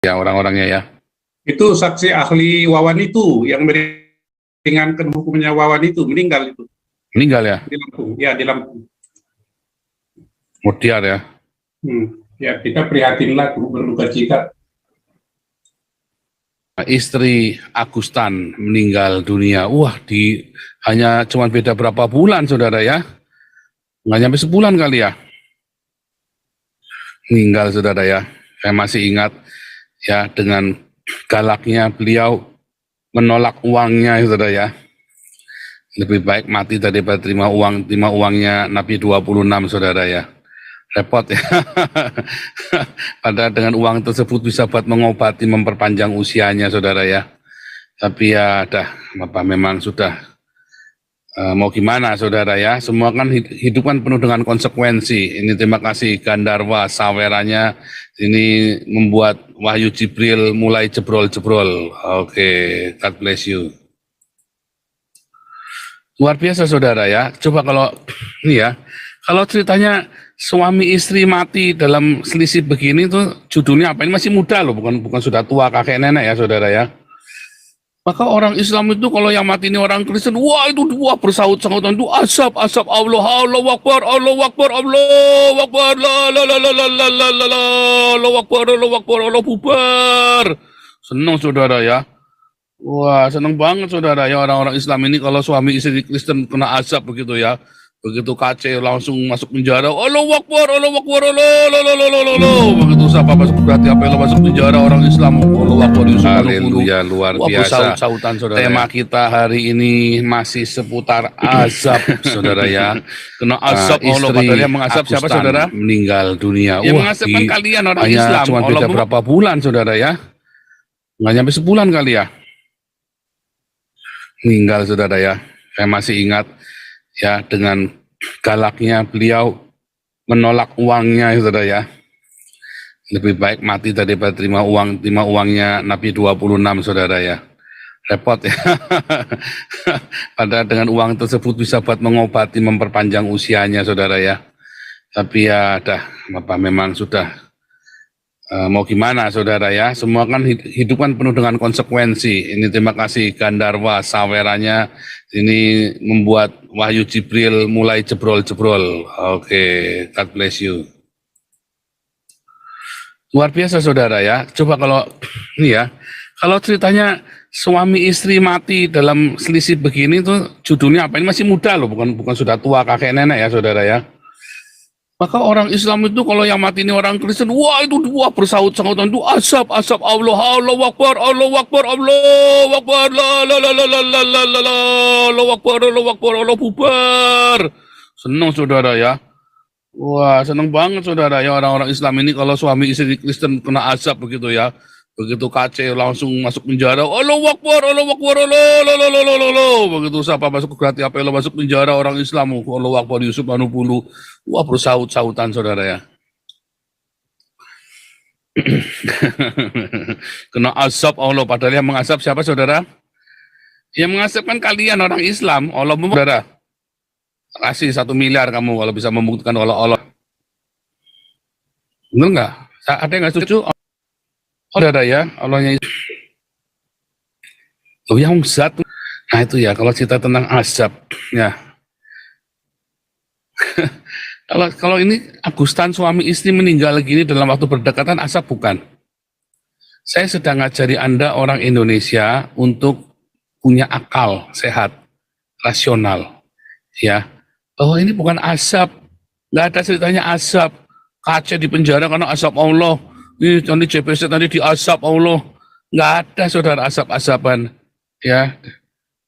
ya orang-orangnya ya. Itu saksi ahli Wawan itu yang meringankan hukumnya Wawan itu meninggal itu. Meninggal ya? Di Lampung, ya di Lampung. Mutiar ya? Ya kita prihatinlah, berduka cita. Istri Agustan meninggal dunia. Wah, hanya cuma beda berapa bulan, saudara ya? Nggak nyampe sebulan kali ya? Meninggal, saudara ya. Saya masih ingat ya dengan galaknya beliau menolak uangnya, saudara ya. Lebih baik mati daripada terima uangnya Nabi 26, saudara ya. Repot ya. Padahal dengan uang tersebut bisa buat mengobati, memperpanjang usianya, saudara ya. Tapi ya Bapak memang sudah mau gimana, saudara ya. Semua kan hidup kan penuh dengan konsekuensi. Ini terima kasih Gandarwa Saweranya ini membuat Wahyu Jibril mulai jebrol-jebrol. Oke, God bless you. Luar biasa, saudara ya. Coba kalau ini ya, kalau ceritanya suami istri mati dalam selisih begini tuh judulnya apa? Ini masih muda loh, bukan sudah tua kakek nenek ya, saudara ya. Maka orang Islam itu kalau yang mati ini orang Kristen, wah itu bersaut-sautan itu asap Allah, Allahu Akbar, Allahu Akbar, Allahu Akbar, Allahu Akbar, Allahu Akbar, Allahu Akbar. Senang, saudara ya. Wah, senang banget, saudara ya, orang-orang Islam ini kalau suami istri Kristen kena azab begitu ya. Begitu kacau langsung masuk penjara. Allahu Akbar, Allahu Akbar, Allahu. Begitu siapa masuk berarti apa yang masuk penjara orang Islam. Allahu Akbar. Haleluya, luar biasa. Sautan, saudara. Tema kita hari ini masih seputar azab, saudara ya. Kena azab Allah. Padahal yang mengasap siapa, saudara? Meninggal dunia. Yang mengasap kan kalian orang Islam. Cuma beda berapa bulan, saudara ya. Nggak nyampe sebulan kali ya. Meninggal, saudara ya. Saya masih ingat ya dengan galaknya beliau menolak uangnya, saudara ya. Lebih baik mati daripada terima uangnya Nabi 26, saudara ya. Repot ya. Padahal dengan uang tersebut bisa buat mengobati, memperpanjang usianya, saudara ya. Tapi ya Bapak memang sudah mau gimana, saudara ya. Semua kan hidup kan penuh dengan konsekuensi. Ini terima kasih Gandarwa Saweranya ini membuat Wahyu Jibril mulai jebrol-jebrol. Oke, God bless you. Luar biasa, saudara ya. Coba kalau ini ya, kalau ceritanya suami istri mati dalam selisih begini tuh judulnya apa? Ini masih muda loh, bukan sudah tua kakek nenek ya, saudara ya. Maka orang Islam itu kalau yang mati ini orang Kristen, wah itu bersaut-sautan itu asap Allah, Allahu Akbar, Allahu Akbar, Allahu Akbar, Allahu Akbar, Allahu Akbar, Allahu Akbar. Senang, saudara ya. Wah, senang banget, saudara ya, orang-orang Islam ini kalau suami istri Kristen kena azab begitu ya. Begitu kacau langsung masuk penjara. Allahu Akbar, Allahu Akbar, Allahu. Begitu siapa masuk berarti apa yang masuk penjara orang Islam. Allahu Akbar, Yusuf Manupulu. Wah, bersaut-sautan, saudara ya. Kena azab Allah. Padahal yang mengasap siapa, saudara? Yang mengasap kan kalian orang Islam. Allah, saudara. Kasih 1 miliar kamu kalau bisa membuktikan Allah. Benar nggak? Ada yang nggak setuju? Saudara ya, Allahnya itu. Oh, yang zat. Nah itu ya, kalau cerita tentang azab, ya. Kalau ini Agustan suami istri meninggal gini dalam waktu berdekatan, azab bukan. Saya sedang ngajari Anda orang Indonesia untuk punya akal sehat, rasional, ya. Bahwa ini bukan azab, nggak ada ceritanya azab. Kaca di penjara karena azab Allah. Ini nanti JPC tadi diasap Allah. Nggak ada, saudara, asap-asapan. Ya,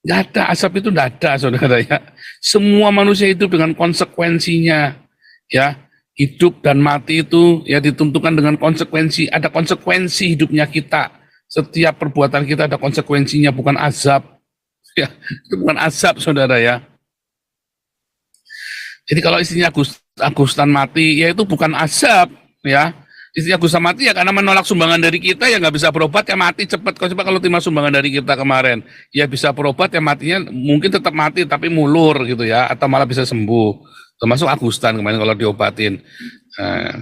nggak ada, asap itu nggak ada, saudara ya. Semua manusia hidup dengan konsekuensinya. Ya, hidup dan mati itu ya ditentukan dengan konsekuensi. Ada konsekuensi hidupnya kita. Setiap perbuatan kita ada konsekuensinya, bukan azab. Ya, itu bukan azab, saudara ya. Jadi kalau istrinya Agustan mati, ya itu bukan azab, ya. Istrinya Agustan mati ya karena menolak sumbangan dari kita, ya nggak bisa berobat, ya mati cepat. Coba kalau terima sumbangan dari kita kemarin, ya bisa berobat, ya matinya mungkin tetap mati tapi mulur gitu ya, atau malah bisa sembuh. Termasuk Agustan kemarin kalau diobatin.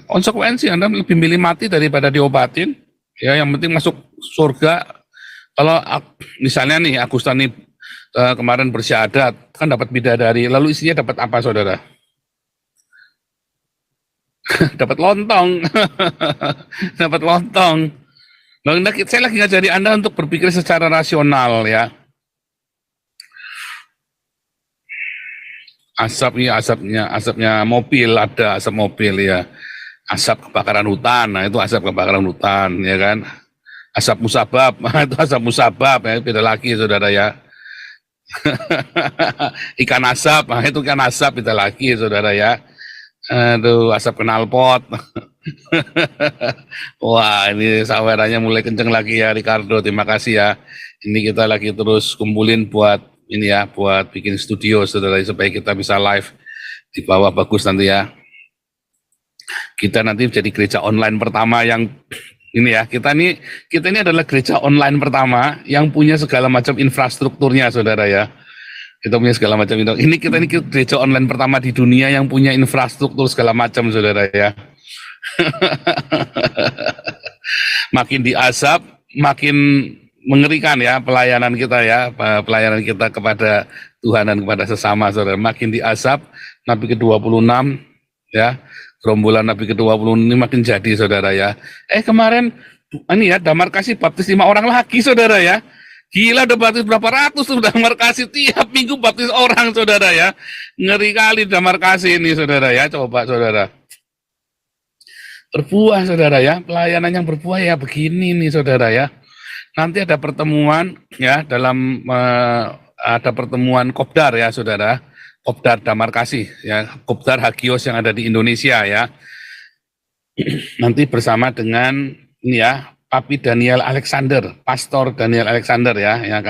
Konsekuensi Anda lebih milih mati daripada diobatin, Ya, yang penting masuk surga. Kalau misalnya nih Agustan nih kemarin bersyahadat kan dapat bidadari, lalu isinya dapat apa saudara? Dapat lontong, dapat lontong. Lalu saya lagi ngajari Anda untuk berpikir secara rasional ya. Asapnya mobil, ada asap mobil ya. Asap kebakaran hutan, nah itu asap kebakaran hutan ya kan. Asap musabab, itu asap musabab ya, beda lagi saudara ya. Ikan asap, nah itu ikan asap beda lagi saudara ya. Aduh, asap knalpot. Wah, ini sawerannya mulai kenceng lagi ya Ricardo, terima kasih ya. Ini kita lagi terus kumpulin buat ini ya, buat bikin studio saudara supaya kita bisa live di bawah bagus nanti ya. Kita nanti jadi gereja online pertama yang ini ya, kita ini adalah gereja online pertama yang punya segala macam infrastrukturnya saudara ya. Kita punya segala macam itu. Kita ini gereja online pertama di dunia yang punya infrastruktur segala macam saudara ya. Makin diasap, makin mengerikan ya pelayanan kita ya, pelayanan kita kepada Tuhan dan kepada sesama saudara. Makin diasap, Nabi ke-26 ya, gerombolan Nabi ke-26 ini makin jadi saudara ya. Kemarin ini ya, Damar kasih baptis 5 orang lagi saudara ya. Gila, udah baptis berapa ratus tuh Damar kasih, tiap minggu baptis orang saudara ya. Ngeri kali Damar kasih ini saudara ya, coba saudara. Berbuah saudara ya, pelayanan yang berbuah ya begini nih saudara ya. Nanti ada pertemuan ya, ada pertemuan kopdar ya saudara. Kopdar Damar kasih ya, kopdar Hagios yang ada di Indonesia ya. Nanti bersama dengan ini ya, Papi Daniel Alexander, Pastor Daniel Alexander ya, yang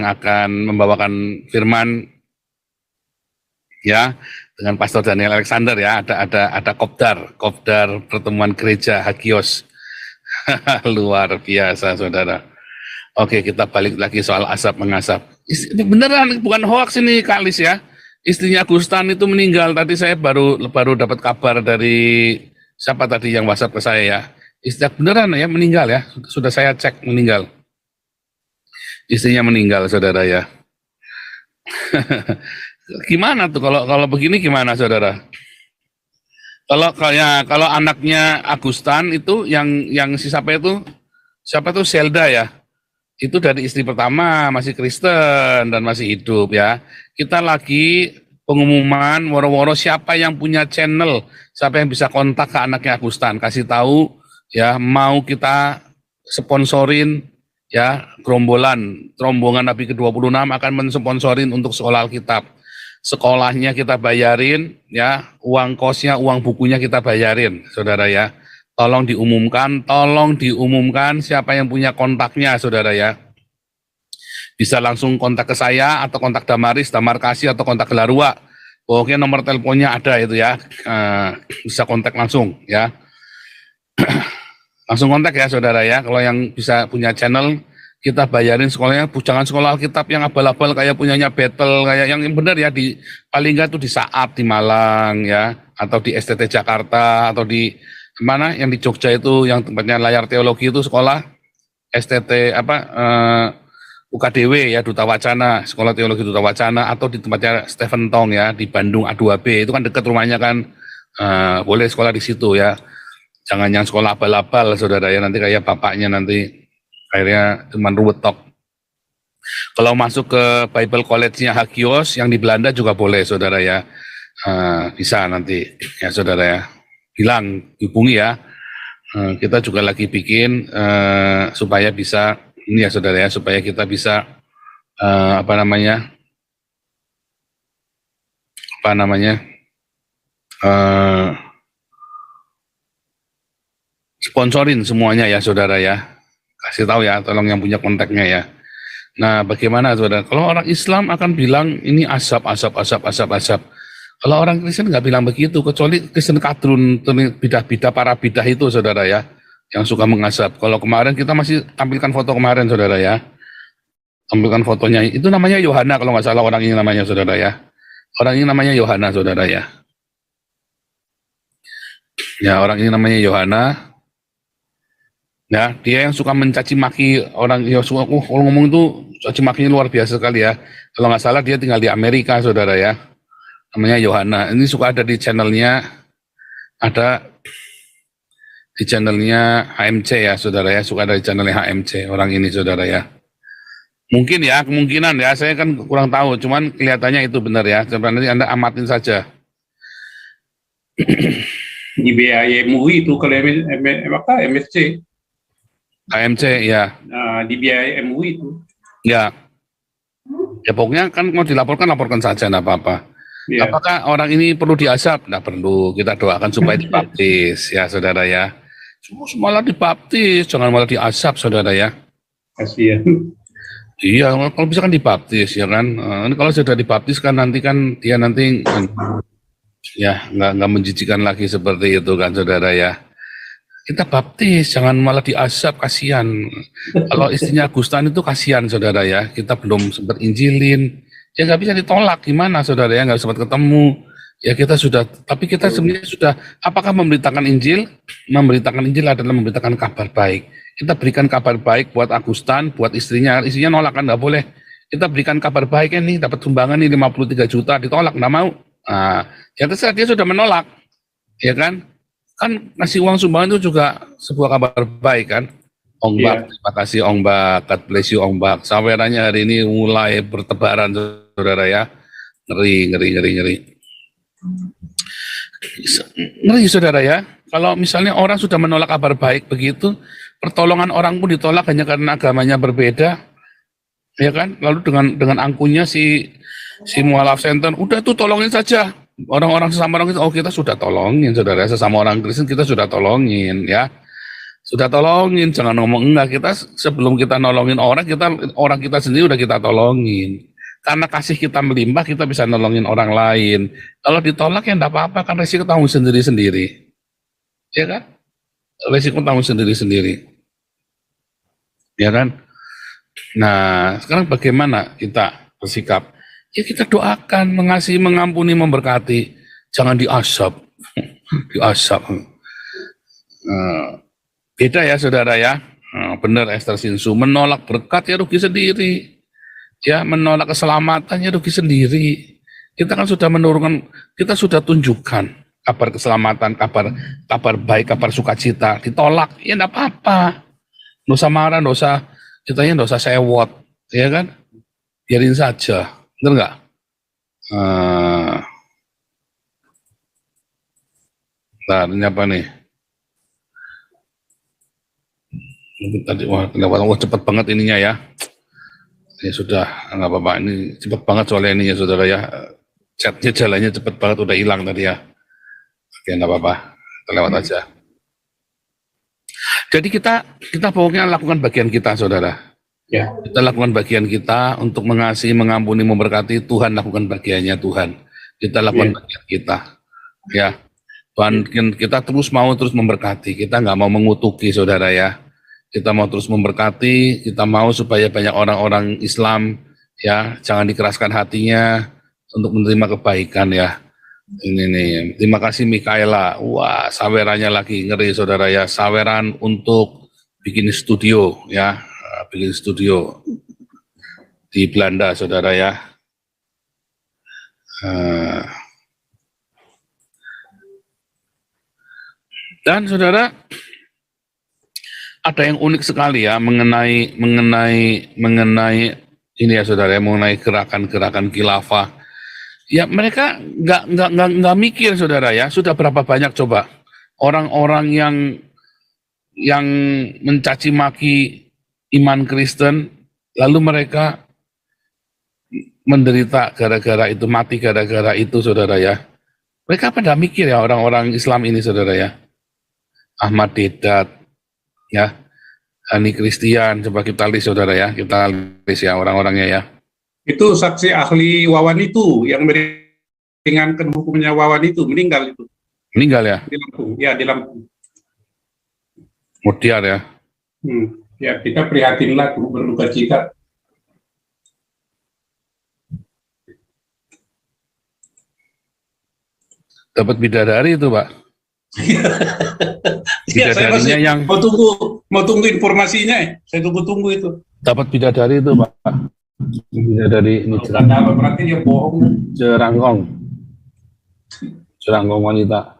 akan membawakan firman ya, dengan Pastor Daniel Alexander ya. Ada kopdar pertemuan gereja Hagios. Luar biasa saudara. Oke, kita balik lagi soal asap mengasap. Ini beneran, bukan hoax ini Kalis ya. Istrinya Agustan itu meninggal. Tadi saya baru dapat kabar dari siapa tadi yang WhatsApp ke saya ya. Istrinya beneran ya meninggal ya. Sudah saya cek meninggal. Istrinya meninggal saudara ya. Gimana tuh kalau begini gimana saudara? Kalau anaknya Agustan itu yang siapa itu Zelda ya. Itu dari istri pertama masih Kristen dan masih hidup ya. Kita lagi pengumuman woro-woro siapa yang punya channel, siapa yang bisa kontak ke anaknya Agustan, kasih tahu ya, mau kita sponsorin ya, rombongan Nabi ke-26 akan mensponsorin untuk sekolah Alkitab. Sekolahnya kita bayarin ya, uang kosnya, uang bukunya kita bayarin saudara ya. Tolong diumumkan siapa yang punya kontaknya saudara ya. Bisa langsung kontak ke saya atau kontak Damaris, Damar kasih atau kontak Gelarua. Pokoknya nomor teleponnya ada itu ya. Bisa kontak langsung ya. Langsung kontak ya saudara ya. Kalau yang bisa punya channel, kita bayarin sekolahnya, jangan sekolah Alkitab yang abal-abal kayak punyanya Battle, kayak yang benar ya, di paling enggak tuh di Saat di Malang ya, atau di STT Jakarta, atau di mana yang di Jogja itu yang tempatnya layar teologi itu sekolah STT UKDW ya, Duta Wacana, sekolah teologi Duta Wacana, atau di tempatnya Stephen Tong ya di Bandung A2B, itu kan dekat rumahnya kan, boleh sekolah di situ ya. Jangan yang sekolah abal-abal saudara ya, nanti kayak bapaknya nanti akhirnya cuman ruwet tok. Kalau masuk ke Bible College-nya Hagios yang di Belanda juga boleh saudara ya, bisa nanti ya saudara ya. Bilang, hubungi ya. Kita juga lagi bikin supaya bisa ini ya saudara ya, supaya kita bisa sponsorin semuanya ya saudara ya. Kasih tahu ya, tolong yang punya kontaknya ya. Nah, bagaimana saudara? Kalau orang Islam akan bilang ini asap. Kalau orang Kristen nggak bilang begitu, kecuali Kristen kadrun, bidah-bidah, para bidah itu saudara ya, yang suka mengasap. Kalau kemarin kita masih tampilkan foto kemarin saudara ya, tampilkan fotonya, itu namanya Yohana kalau nggak salah orang ini namanya saudara ya. Orang ini namanya Yohana saudara ya. Ya, orang ini namanya Yohana. Ya, dia yang suka mencaci maki orang, ya suka, kalau ngomong itu caci makinya luar biasa sekali ya. Kalau nggak salah dia tinggal di Amerika, saudara ya. Namanya Yohana. Ini suka ada di channelnya, ada di channelnya HMC ya, saudara ya. Suka ada di channelnya HMC orang ini, saudara ya. Mungkin ya, kemungkinan ya. Saya kan kurang tahu, cuman kelihatannya itu benar ya. Coba nanti Anda amatin saja. Di BAI MUI itu kalau MSC, HMC ya, di BAI MUI itu. ya. Ya pokoknya kan mau dilaporkan, laporkan saja, enggak apa-apa. Ya, Apakah orang ini perlu diazab? Nggak perlu. Kita doakan supaya dibaptis ya, saudara ya. Malah dibaptis, jangan malah diazab, saudara ya. kasihan. Iya, kalau bisa kan dibaptis ya kan. Ini kalau sudah dibaptis kan nanti kan dia nanti ya nggak menjijikan lagi seperti itu kan, saudara ya. Kita baptis, jangan malah diazab, kasihan. Kalau istrinya Agustan itu kasihan, saudara ya. Kita belum sempat injilin, ya nggak bisa ditolak, gimana saudara ya, nggak sempat ketemu. Ya kita sudah, tapi kita sebenarnya sudah, apakah memberitakan Injil? Memberitakan Injil adalah memberitakan kabar baik. Kita berikan kabar baik buat Agustan, buat istrinya nolak kan nggak boleh. Kita berikan kabar baik ini, dapat sumbangan nih 53 juta, ditolak, nggak mau. Nah, ya terserah, dia sudah menolak, ya kan? Kan ngasih uang sumbangan itu juga sebuah kabar baik kan. Ong Bak, terima kasih Ong Bak, God bless you Ong Bak. Sawerannya hari ini mulai bertebaran, saudara ya. Ngeri. Ngeri, saudara ya. Kalau misalnya orang sudah menolak kabar baik begitu, pertolongan orang pun ditolak hanya karena agamanya berbeda, ya kan? Lalu dengan angkunya si mualaf center, udah tuh tolongin saja. Orang-orang sesama orang, oh kita sudah tolongin, saudara, sesama orang Kristen kita sudah tolongin ya, sudah tolongin, jangan ngomong enggak. Kita sebelum kita nolongin orang kita sendiri udah kita tolongin, karena kasih kita melimpah kita bisa nolongin orang lain. Kalau ditolak ya enggak apa-apa, kan resiko tanggung sendiri-sendiri, ya kan, resiko tanggung sendiri-sendiri, ya kan. Nah sekarang bagaimana kita bersikap? Ya kita doakan, mengasihi, mengampuni, memberkati, jangan diazab. Diazab. Beda ya saudara ya. Benar Esther Sinsu, menolak berkat ya rugi sendiri. Ya menolak keselamatan ya rugi sendiri. Kita kan sudah menurunkan, kita sudah tunjukkan kabar keselamatan, kabar baik, kabar sukacita, ditolak, ya enggak apa-apa. Nggak usah marah, nggak usah sewot, ya kan? Biarin saja. Bener nggak? Nah, ini apa nih? Tadi wah cepat banget ininya ya. Ini sudah nggak apa-apa. Ini cepat banget soalnya ini ya saudara ya. Chatnya jalannya cepat banget, udah hilang tadi ya. Oke, nggak apa-apa. Kita lewat aja. Jadi kita pokoknya lakukan bagian kita, saudara. Ya. Kita lakukan bagian kita untuk mengasihi, mengampuni, memberkati. Tuhan lakukan bagiannya, Tuhan. Kita lakukan bagian kita. Ya, Tuhan kita terus memberkati. Kita nggak mau mengutuki, saudara ya. Kita mau terus memberkati. Kita mau supaya banyak orang-orang Islam ya, jangan dikeraskan hatinya untuk menerima kebaikan ya. Ini nih, terima kasih Mikaela. Wah, sawerannya lagi ngeri, saudara ya. Saweran untuk bikin studio ya. Bikin studio di Belanda, saudara ya. Dan saudara, ada yang unik sekali ya mengenai ini ya saudara, mengenai gerakan-gerakan khilafah. Ya mereka nggak mikir, saudara ya. Sudah berapa banyak coba orang-orang yang mencaci maki iman Kristen, lalu mereka menderita gara-gara itu, mati gara-gara itu, saudara ya. Mereka pada mikir ya orang-orang Islam ini, saudara ya. Ahmad Deedat, ya, Hani Christian, coba kita list, saudara ya. Kita list ya orang-orangnya ya. Itu saksi ahli Wawan itu yang meringankan hukumnya Wawan itu meninggal itu. Meninggal ya? Di Lampung, ya di Lampung. Mutiar ya. Ya, kita prihatinlah, berduka cita. Dapat bidadari itu, Pak. Ya, saya masih Bidadarinya yang mau tunggu Mau tunggu informasinya ya? Saya tunggu-tunggu itu. Dapat bidadari itu, Pak. Bidadari ini Kalau nggak dapat berarti dia bohong. Jerangkong. Jerangkong wanita.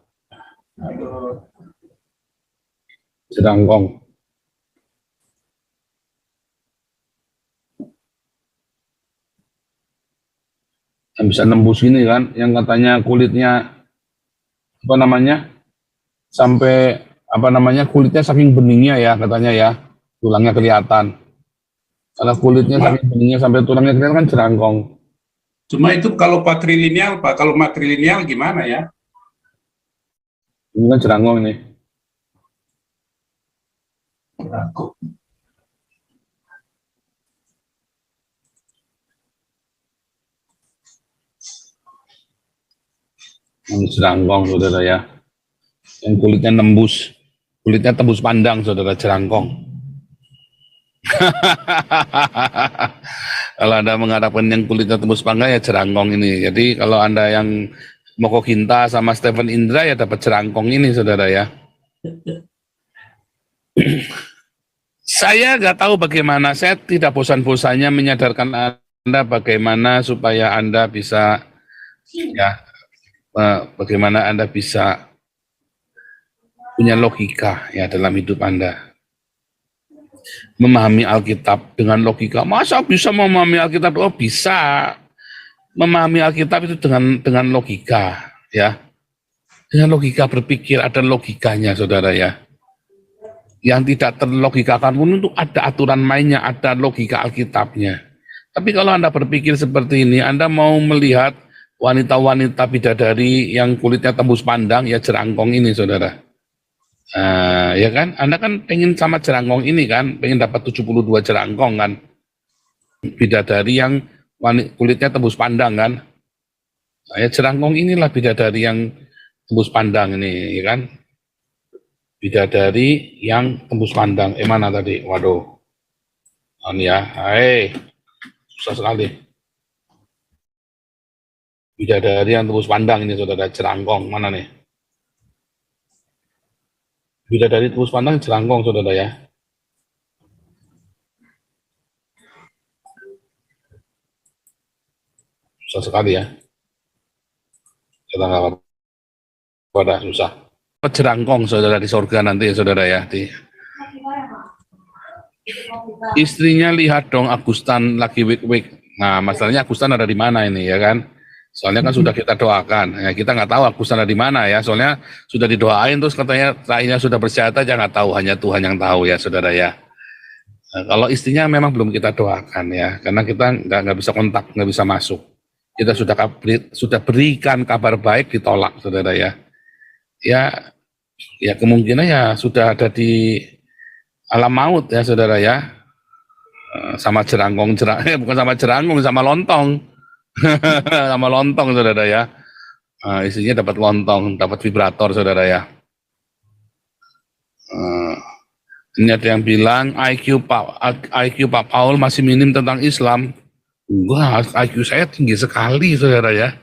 Aduh. Jerangkong. Yang bisa nembus ini kan, yang katanya kulitnya apa namanya sampai apa namanya kulitnya saking beningnya ya katanya ya, tulangnya kelihatan. Kalau kulitnya saking beningnya sampai tulangnya kelihatan kan jerangkong. Cuma itu kalau patrilineal, Pak. Kalau matrilineal gimana ya? Ini kan jerangkong ini. Aku. Ini jerangkong, saudara ya. Yang kulitnya tembus pandang, saudara, jerangkong. Kalau Anda mengharapkan yang kulitnya tembus pandang ya jerangkong ini. Jadi kalau Anda yang Moko Ginta sama Stephen Indra ya dapat jerangkong ini, saudara ya. Saya nggak tahu bagaimana, saya tidak bosan-bosannya menyadarkan Anda bagaimana supaya Anda bisa ya bagaimana Anda bisa punya logika ya dalam hidup Anda. Memahami Alkitab dengan logika. Masa bisa memahami Alkitab? Oh, bisa. Memahami Alkitab itu dengan logika ya. Dengan logika berpikir, ada logikanya, saudara ya. Yang tidak terlogikakan pun itu ada aturan mainnya, ada logika Alkitabnya. Tapi kalau Anda berpikir seperti ini, Anda mau melihat wanita-wanita bidadari yang kulitnya tembus pandang, ya jerangkong ini, saudara. Ya kan, Anda kan pengen sama jerangkong ini kan, pengen dapat 72 jerangkong kan. Bidadari yang kulitnya tembus pandang kan. Ya jerangkong inilah bidadari yang tembus pandang ini, ya kan. Bidadari yang tembus pandang. Mana tadi? Waduh. Ini ya, susah sekali. Bidadari yang tembus pandang ini, saudara, jerangkong. Mana nih? Bidadari tembus pandang jerangkong, saudara ya. Susah sekali ya. Kita nggak pada susah. Jerangkong, saudara, di surga nanti ya, saudara ya. Istrinya lihat dong Agustan lagi wik-wik. Nah, masalahnya Agustan ada di mana ini ya kan? Soalnya kan sudah kita doakan. Ya, kita nggak tahu Agustan ada di mana ya. Soalnya sudah didoain terus katanya raihnya sudah bersehat aja, nggak tahu, hanya Tuhan yang tahu ya, saudara ya. Nah, kalau istrinya memang belum kita doakan ya, karena kita nggak bisa kontak, nggak bisa masuk. Kita sudah berikan kabar baik, ditolak, saudara ya. Ya kemungkinan ya sudah ada di alam maut ya, saudara ya. Sama jerangkong, bukan sama jerangkong, sama lontong. Sama lontong, saudara ya. Istrinya dapat lontong, dapat vibrator, saudara ya. Ini ada yang bilang IQ Pak Paul masih minim tentang Islam. Wah, IQ saya tinggi sekali, saudara ya.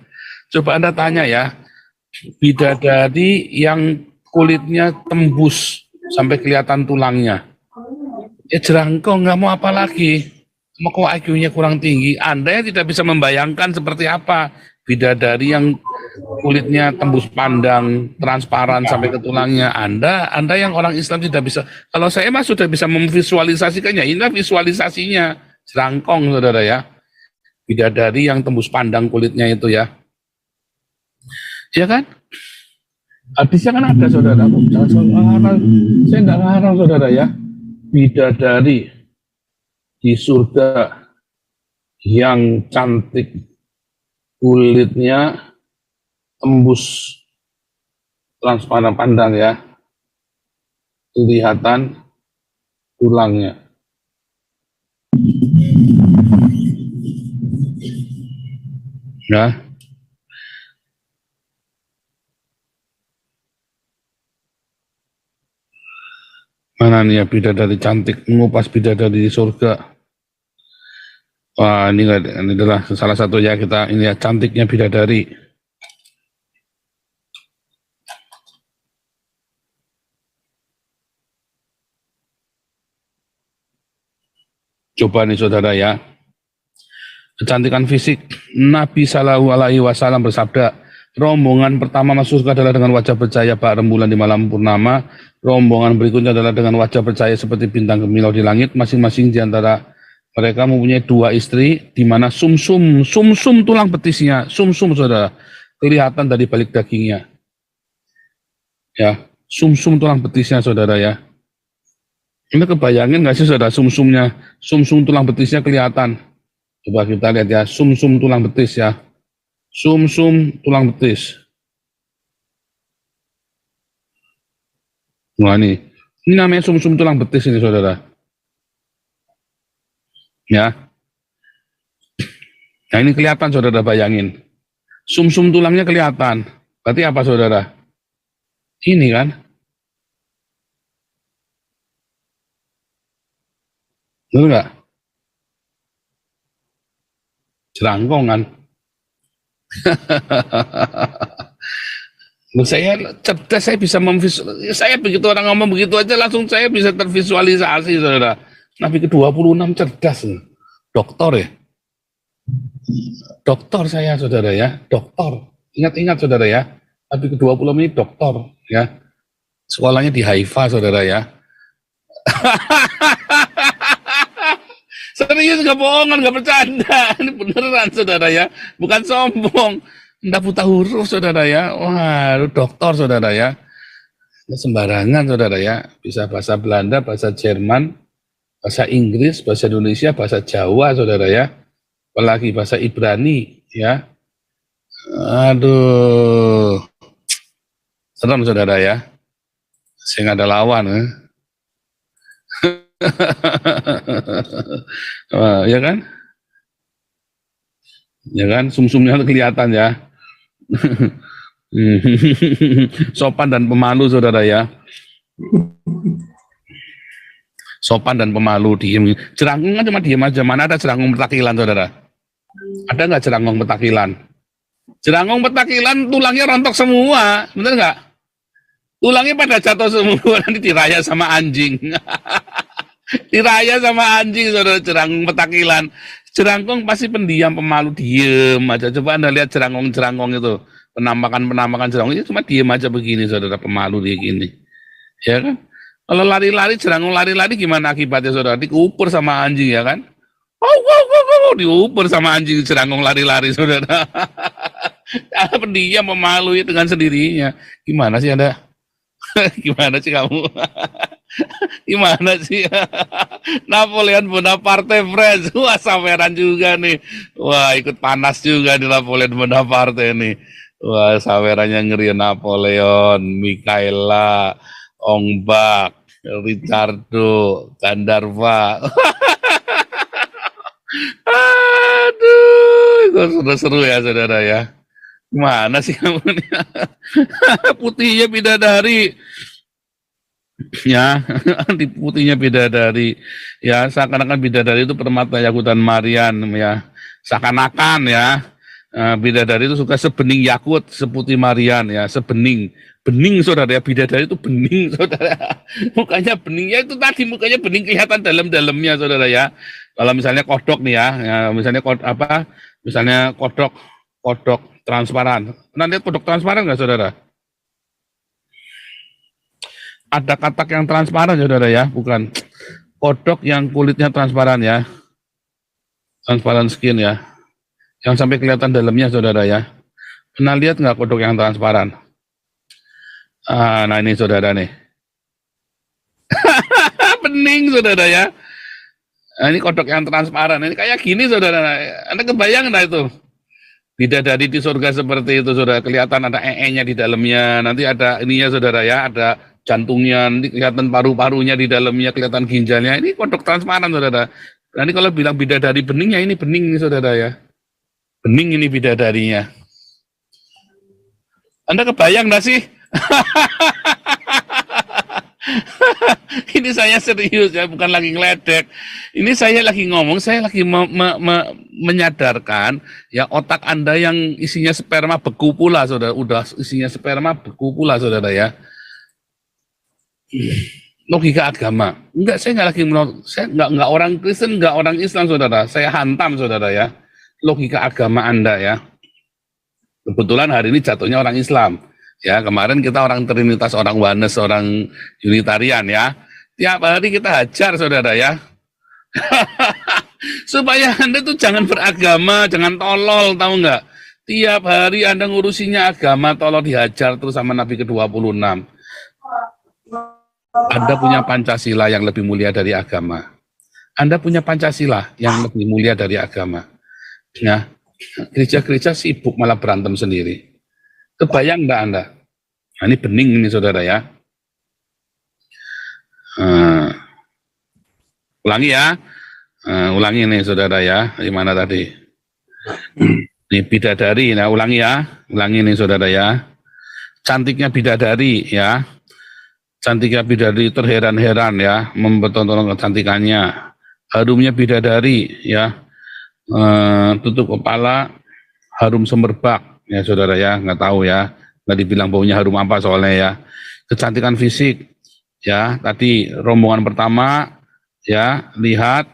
Coba Anda tanya ya, bidadari yang kulitnya tembus sampai kelihatan tulangnya. Ya jerangkong, nggak mau apa lagi. Mau kok IQ-nya kurang tinggi. Anda yang tidak bisa membayangkan seperti apa bidadari yang kulitnya tembus pandang, transparan sampai ke tulangnya. Anda yang orang Islam tidak bisa. Kalau saya mah sudah bisa memvisualisasikannya. Inilah visualisasinya jerangkong, saudara ya. Bidadari yang tembus pandang kulitnya itu ya. Ya kan? Hadisnya kan ada, saudara. Saya nggak ngarang, saudara ya. Bidadari di surga yang cantik, kulitnya tembus transparan pandang ya, kelihatan tulangnya. Ya. Mana nih ya bidadari cantik, mengupas bidadari di surga. Wah, ini adalah salah satu ya kita ini ya cantiknya bidadari. Coba nih saudara ya, kecantikan fisik. Nabi Shallallahu Alaihi Wasallam bersabda, rombongan pertama masuk surga adalah dengan wajah bercahaya bak rembulan di malam purnama. Rombongan berikutnya adalah dengan wajah bercahaya seperti bintang gemilau di langit. Masing-masing di antara mereka mempunyai 2 istri, di mana sumsum tulang betisnya, sumsum saudara, kelihatan dari balik dagingnya. Ya, sumsum tulang betisnya saudara ya. Ini kebayangin nggak sih saudara, sumsum tulang betisnya kelihatan. Coba kita lihat ya, sumsum tulang betis ya. Sumsum tulang betis. Nah ini namanya sumsum tulang betis ini saudara. Ya. Nah ini kelihatan saudara, bayangin. Sumsum tulangnya kelihatan. Berarti apa saudara? Ini kan. Betul nggak? Jerangkong kan. Saya cerdas, saya bisa saya begitu orang ngomong begitu aja langsung saya bisa tervisualisasi saudara. Nabi ke-26 cerdas, dokter ya. Dokter saya saudara ya, dokter. Ingat-ingat saudara ya, Nabi ke-26 ini dokter ya. Sekolahnya di Haifa saudara ya. Serius, gak bohongan, gak bercanda. Ini beneran saudara ya, bukan sombong. Nggak buta huruf saudara ya. Wah, dokter saudara ya. Sembarangan saudara ya. Bisa bahasa Belanda, bahasa Jerman, bahasa Inggris, bahasa Indonesia, bahasa Jawa saudara ya. Apalagi bahasa Ibrani ya. Aduh. Serem saudara ya. Saya nggak ada lawan ya. Wah, ya kan? Ya kan, sumsumnya kelihatan ya. Sopan dan pemalu saudara ya. Sopan dan pemalu, diem. Jerangkung kan cuma diem aja. Mana ada jerangkung petakilan saudara? Ada nggak jerangkung petakilan? Jerangkung petakilan tulangnya rontok semua, bener nggak? Tulangnya pada jatuh semua, nanti diraya sama anjing. Diraya sama anjing saudara, jerangkung petakilan. Jerangkung pasti pendiam, pemalu, diem aja. Coba Anda lihat jerangkung itu, penampakan jerangkung itu cuma diem aja begini saudara, pemalu dia gini. Ya kan? Kalau lari-lari, jerangkung lari-lari gimana akibatnya saudara? Diuper sama anjing ya kan? Diuper sama anjing jerangkung lari-lari saudara. Pendiam, pemalu ya dengan sendirinya. Gimana sih Anda? Gimana sih kamu? Gimana sih? Napoleon Bonaparte friends. Wah, saweran juga nih. Wah, ikut panas juga di Napoleon Bonaparte nih. Wah, sawerannya ngeri. Napoleon, Mikaela, Ong Bak, Ricardo, Gandharva. Aduh, kok seru-seru ya saudara ya. Gimana sih kamu nih? Putihnya bidadari. Ya, di putihnya bidadari. Ya, seakan-akan bidadari itu permata yakutan Marian ya. Seakan-akan ya. Bidadari itu suka sebening yakut, seputih Marian ya, sebening. Bening saudara ya, bidadari itu bening saudara. Mukanya beningnya itu tadi, mukanya bening kelihatan dalam-dalamnya saudara ya. Kalau misalnya kodok nih ya misalnya misalnya kodok transparan. Pernah lihat kodok transparan nggak saudara? Ada katak yang transparan saudara ya, bukan kodok yang kulitnya transparan ya, transparan skin ya, yang sampai kelihatan dalamnya saudara ya. Pernah lihat nggak kodok yang transparan? Nah ini saudara nih. Bening saudara ya. Nah, ini kodok yang transparan, ini kayak gini saudara. Anda kebayang nggak itu? Bidadari di surga seperti itu saudara, kelihatan ada nya di dalamnya, nanti ada ininya saudara ya, ada jantungnya, nanti kelihatan paru-parunya di dalamnya, kelihatan ginjalnya. Ini kodok transparan saudara. Nanti kalau bilang bidadari bening ya, ini bening nih saudara ya. Bening ini bidadarinya. Anda kebayang nggak sih? Ini saya serius ya, bukan lagi ngeledek. Ini saya lagi ngomong, saya lagi menyadarkan ya, otak Anda yang isinya sperma beku pula saudara, udah isinya sperma beku pula saudara ya. logika agama. Enggak, saya nggak lagi saya nggak orang Kristen, nggak orang Islam, saudara. Saya hantam, saudara ya. Logika agama Anda ya. Kebetulan hari ini jatuhnya orang Islam. Ya, kemarin kita orang Trinitas, orang Oneness, orang Unitarian ya. Tiap hari kita hajar, saudara ya. Supaya Anda tuh jangan beragama, jangan tolol, tahu nggak? Tiap hari Anda ngurusinya agama, tolol dihajar terus sama Nabi ke-26. Anda punya Pancasila yang lebih mulia dari agama. Anda punya Pancasila yang lebih mulia dari agama. Nah, gereja-gereja sibuk malah berantem sendiri. Kebayang enggak Anda? Nah, ini bening ini saudara ya. Ulangi ya. Ulangi nih saudara ya. Gimana tadi? Ini bidadari. Nah, ulangi ya. Ulangi nih saudara ya. Cantiknya bidadari ya. Cantiknya bidadari terheran-heran ya. Mempertontonkan kecantikannya. Harumnya bidadari ya. Tutup kepala harum semerbak ya saudara ya, nggak tahu ya, nggak dibilang baunya harum apa soalnya ya. Kecantikan fisik ya, tadi rombongan pertama ya, lihat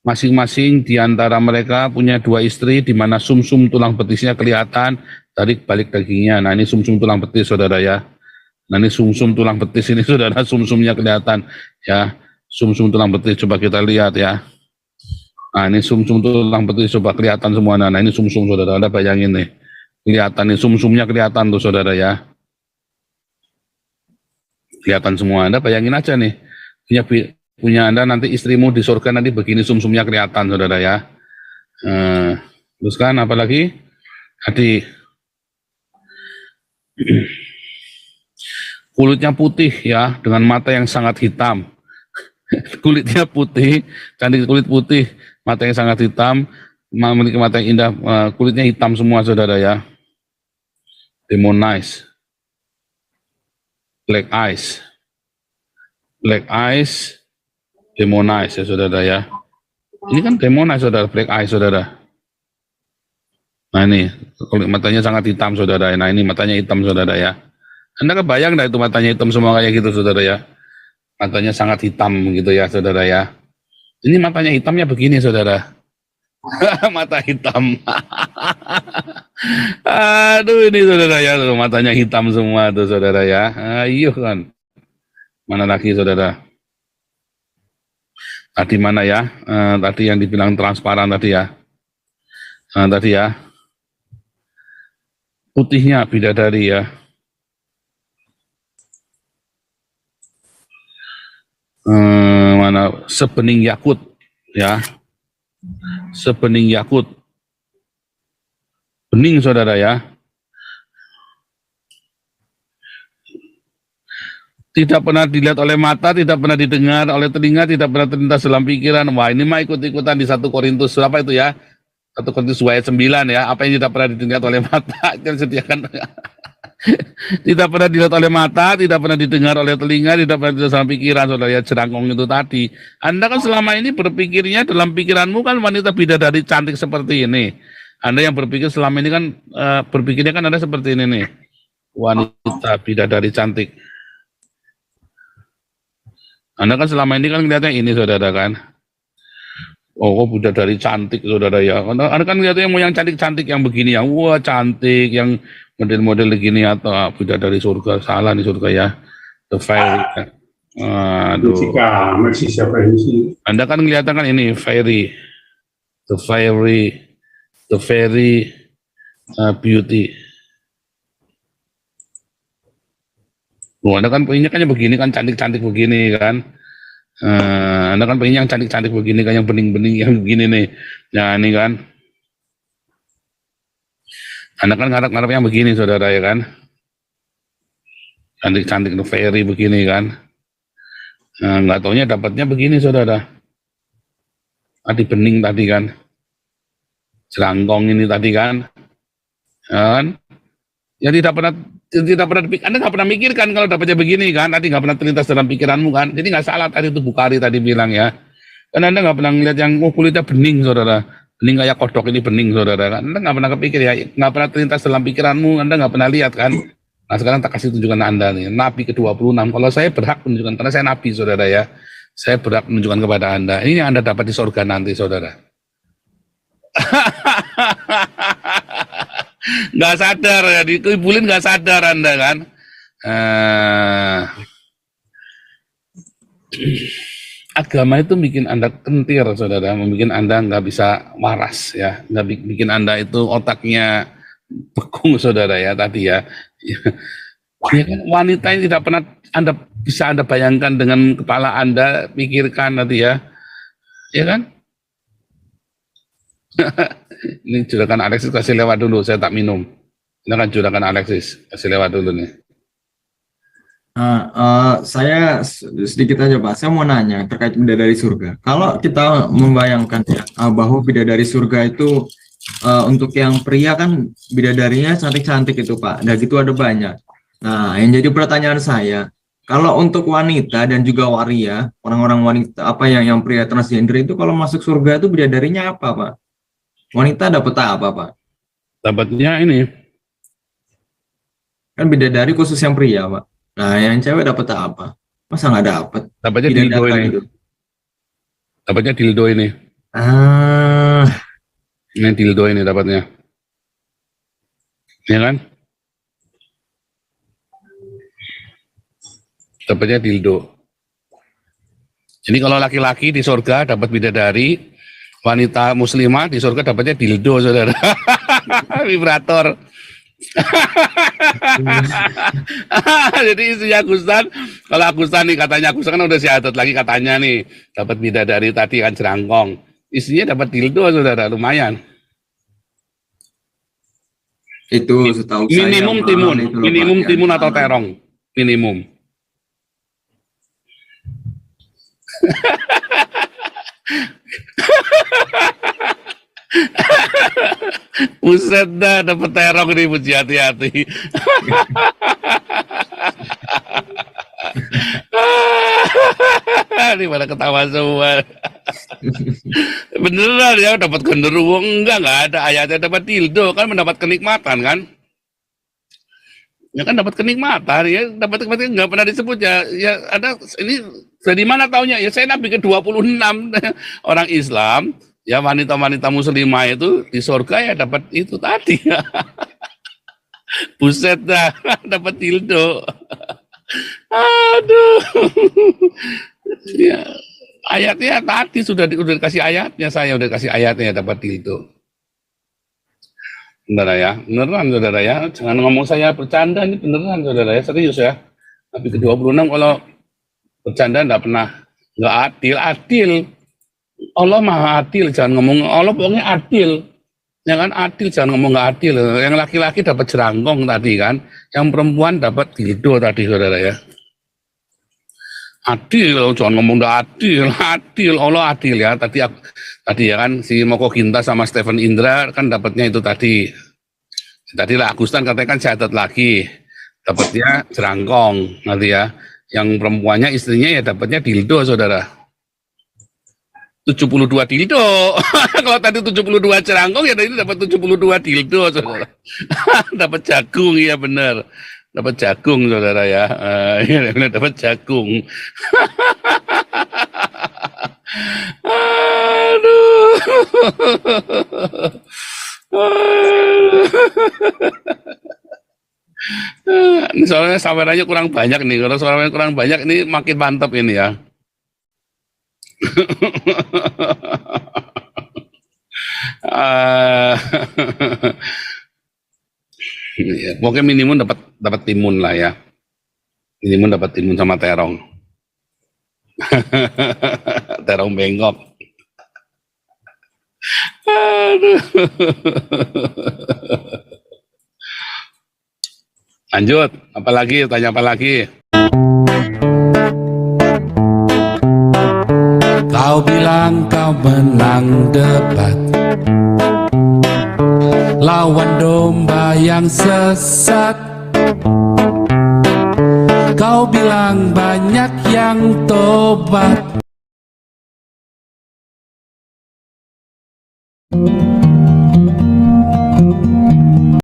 masing-masing di antara mereka punya 2 istri di mana sumsum tulang betisnya kelihatan dari balik dagingnya. Nah, ini sumsum tulang betis saudara ya. Nah, ini sumsum tulang betis ini saudara, sumsumnya kelihatan ya, sumsum tulang betis coba kita lihat ya. Nah, ini sumsum tulang betis coba kelihatan semua. Nah, ini sumsum saudara, Anda bayangin nih. Kelihatan nih, sumsumnya kelihatan tuh saudara ya. Kelihatan semua, Anda bayangin aja nih. Punya Anda nanti istrimu di surga nanti begini sumsumnya kelihatan saudara ya. Terus kan apalagi? Tadi kulitnya putih ya, dengan mata yang sangat hitam. Kulitnya putih, cantik kulit putih, mata yang sangat hitam, memiliki mata yang indah, kulitnya hitam semua saudara ya. Demonize, black eyes, demonize ya saudara ya. Ini kan demonize saudara, black eyes saudara. Nah ini kulit matanya sangat hitam saudara. Nah ini matanya hitam saudara ya. Anda kebayang dah itu matanya hitam semua kayak gitu saudara ya. Matanya sangat hitam gitu ya saudara ya. Ini matanya hitamnya begini saudara. Mata hitam. Aduh ini saudara ya, tuh, matanya hitam semua tuh saudara ya. Ayo kan. Mana lagi saudara? Tadi mana ya? Tadi yang dibilang transparan tadi ya. Tadi ya. Putihnya bidadari ya. Mana sebening yakut ya, sebening yakut, bening saudara ya, tidak pernah dilihat oleh mata, tidak pernah didengar oleh telinga, tidak pernah terlintas dalam pikiran. Wah ini mah ikut-ikutan di 1 Korintus apa itu ya, 1 Korintus ayat 9 ya, apa yang tidak pernah dilihat oleh mata yang sediakan. Tidak pernah dilihat oleh mata, tidak pernah didengar oleh telinga, tidak pernah dalam pikiran saudara ya, jerangkong itu tadi. Anda kan selama ini berpikirnya dalam pikiranmu kan wanita bidadari cantik seperti ini. Anda yang berpikir selama ini kan berpikirnya kan Anda seperti ini nih, wanita bidadari cantik. Anda kan selama ini kan melihatnya ini saudara kan. Oh bidadari cantik saudara ya. Anda kan melihatnya yang cantik-cantik yang begini yang wah cantik yang model-model begini atau bidadari surga, salah nih surga ya, the fairy. Aduh. Masih siapa ini? Anda kan kelihatan kan ini fairy, the fairy beauty. Anda kan pengennya kan yang begini kan cantik-cantik begini kan. Anda kan pengen yang cantik-cantik begini kan, yang bening-bening yang begini nih. Nah ini kan. Anda kan ngarep-ngarep yang begini saudara ya kan. Cantik-cantik fairy begini kan. Nggak taunya dapatnya begini saudara. Tadi bening tadi kan. Jerangkong ini tadi kan. Kan? Ya tidak pernah Anda nggak pernah mikirkan kalau dapatnya begini kan. Tadi nggak pernah terlintas dalam pikiranmu kan. Jadi nggak salah tadi itu Bukhari tadi bilang ya. Karena Anda nggak pernah ngeliat yang kulitnya bening saudara. Bening kayak kodok ini bening saudara kan. Anda nggak pernah kepikir ya, nggak pernah terlintas dalam pikiranmu, Anda nggak pernah lihat kan. Nah sekarang tak kasih tunjukkan Anda nih, Nabi ke-26. Kalau saya berhak menunjukkan, karena saya Nabi saudara ya, saya berhak menunjukkan kepada Anda. Ini yang Anda dapat di surga nanti saudara. Nggak sadar ya, dikibulin nggak sadar Anda kan. Agama itu bikin Anda kentir saudara, membuat Anda nggak bisa waras ya, nggak bikin Anda itu otaknya bekung saudara ya tadi ya. Ya kan, wanita yang tidak pernah Anda bayangkan dengan kepala Anda, pikirkan nanti ya, ya kan? Ini juragan Alexis kasih lewat dulu, saya tak minum. Ini kan juragan Alexis kasih lewat dulu nih. Saya sedikit aja Pak, saya mau nanya terkait bidadari surga. Kalau kita membayangkan ya bahwa bidadari surga itu untuk yang pria kan bidadarinya cantik-cantik itu Pak, dan gitu ada banyak. Nah, yang jadi pertanyaan saya, kalau untuk wanita dan juga waria, orang-orang wanita apa yang pria transgender itu kalau masuk surga itu bidadarinya apa Pak? Wanita dapat apa Pak? Dapatnya ini. Kan bidadari khusus yang pria Pak. Nah, yang cewek dapat apa? Masa nggak dapat? Dapatnya dildo ini. Gitu. Dapatnya dildo ini. Ini dildo ini dapatnya. Ya kan? Dapatnya dildo. Jadi kalau laki-laki di surga dapat bidadari, wanita muslimah di surga dapatnya dildo, saudara. Vibrator. Jadi istrinya Agustan, kalau Agustan nih katanya, Agustan kan udah syahadat lagi katanya nih, dapat bidadari tadi kan jerangkong. Istrinya dapat dildo, saudara, lumayan. Itu setahu minimum saya. Minimum timun atau terong. Minimum. Buset dah, dapet terong nih, Puji, hati-hati. Ini pada ketawa semua. Beneran ya, dapat genderuwo? Enggak ada ayatnya dapat dildo, kan mendapat kenikmatan kan? Ya kan dapat kenikmatan ya, dapat kenikmatan nggak pernah disebut ya. Ya ada ini dari mana taunya? Ya saya Nabi ke-26 orang Islam, ya wanita-wanita muslimah itu di surga ya dapat itu tadi. Buset dah, dapat dildo. Aduh. Ya, ayatnya tadi sudah dikasih ayatnya, saya udah kasih ayatnya dapat dildo. Saudara ya, beneran saudara ya, jangan ngomong saya bercanda, ini beneran saudara ya, serius ya. Nabi ke-26 kalau bercanda nggak adil. Allah maha adil, jangan ngomong, Allah pokoknya adil. Jangan adil, jangan ngomong nggak adil. Yang laki-laki dapat jerangkong tadi kan, yang perempuan dapat dildo tadi saudara ya. Adil, jangan ngomong nggak adil, Allah adil ya. Tadi ya kan si Moko Ginta sama Stephen Indra kan dapatnya itu tadi lah Agustan katanya kan syahadat lagi, dapatnya jerangkong nanti ya. Yang perempuannya istrinya ya dapatnya dildo saudara. 72 dildo. Kalau tadi 72 jerangkong ya ini dapat 72 dildo saudara. Dapat jagung ya benar. Dapat jagung saudara ya. Ya dapat jagung. Aduh. Ini soalnya sawerannya kurang banyak nih. Kalau sawerannya kurang banyak ini makin mantap ini ya. Ya, pokoknya minimum dapat timun lah ya. Minimum dapat timun sama terong. Terong bengkok. Aduh. Lanjut, apalagi? Tanya apa lagi? Kau bilang kau menang debat, lawan domba yang sesat. Kau bilang banyak yang tobat,